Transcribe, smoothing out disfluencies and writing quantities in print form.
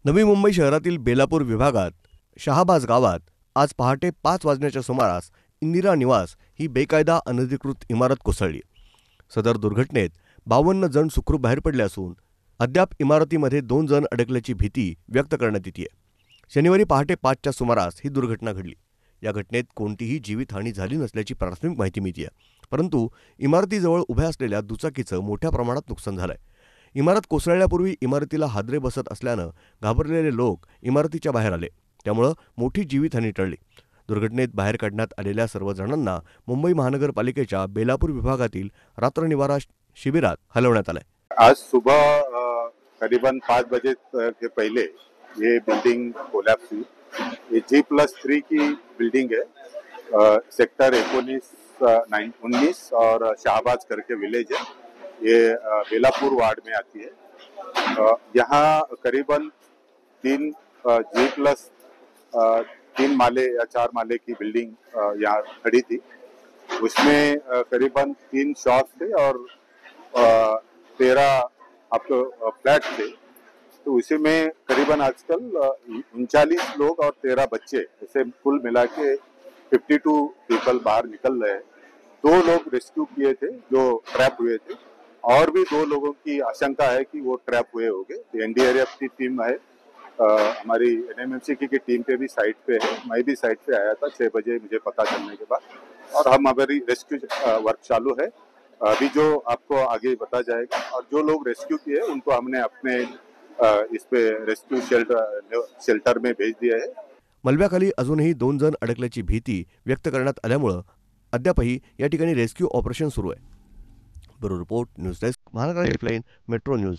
नवी मुंबई शहरातील बेलापूर विभागात शहाबाज गावात आज पहाटे 5 वाजण्याच्या सुमारास इंदिरा निवास ही बेकायदा अनधिकृत इमारत कोसळली. सदर दुर्घटनेत 52 जण सुखरूप बाहेर पडले असून अद्याप इमारतीमध्ये 2 जण अडकल्याची भीती व्यक्त करण्यात येते. शनिवारी पहाटे 5च्या सुमारास ही दुर्घटना घडली. या घटनेत कोणतीही जीवितहानी झाली नसल्याची प्राथमिक माहिती मिळते, परंतु इमारतीजवळ उभ्या असलेल्या दुचाकीचं मोठ्या प्रमाणात नुकसान झालंय. इमारत कोसळल्यापूर्वी इमारतीला हादरे बसत असल्यानं घाबरलेले लोक इमारतीच्या बाहेर आले, त्यामुळे मोठी जीवितहानी टळली. दुर्घटनेत बाहेर काढण्यात आलेल्या सर्व जणांना मुंबई महानगरपालिकेच्या बेलापूर विभागातील रात्र निवारा शिबिरात हलवण्यात आलंय. आज सुबह करीबन 5 बजे के पहले ये बिल्डिंग कोलैप्स हुई। ये G+3 की बिल्डिंग है। सेक्टर 19 और शाहबाज करके विलेज है। ये बेलापुर वार्ड में आती है। यहाँ करीबन 3 माले या 4 माले की बिल्डिंग यहाँ खड़ी थी। उसमें करीबन 3 शॉप्स थे और 13 आपको फ्लैट थे। तो उसी में करीबन आजकल 39 लोग और 13 बच्चे, ऐसे कुल मिला के 52 पीपल बाहर निकल रहे हैं। 2 लोग रेस्क्यू किए थे जो ट्रैप हुए थे, और भी 2 लोगों की आशंका है कि वो ट्रैप हुए होंगे। एनडीआरएफ की टीम है, हमारी एनएमएमसी की टीम पे भी साइट पे है। मैं भी साइट पे आया था 6 बजे मुझे पता चलने के बाद, और हम हमारी रेस्क्यू वर्क चालू है। अभी जो आपको आगे बता जाएगा, और जो लोग रेस्क्यू किए उनको हमने अपने इस पे रेस्क्यू शेल्टर में भेज दिया है। मलब्याखाली अजूनही 2 जण अडकल्याची भीती व्यक्त करण्यात आल्यामुळे अद्यापही या ठिकाणी रेस्क्यू ऑपरेशन सुरू आहे. ब्युरो रिपोर्ट, न्यूज डेस्क, महानगर हेडलाईन, मेट्रो न्यूज.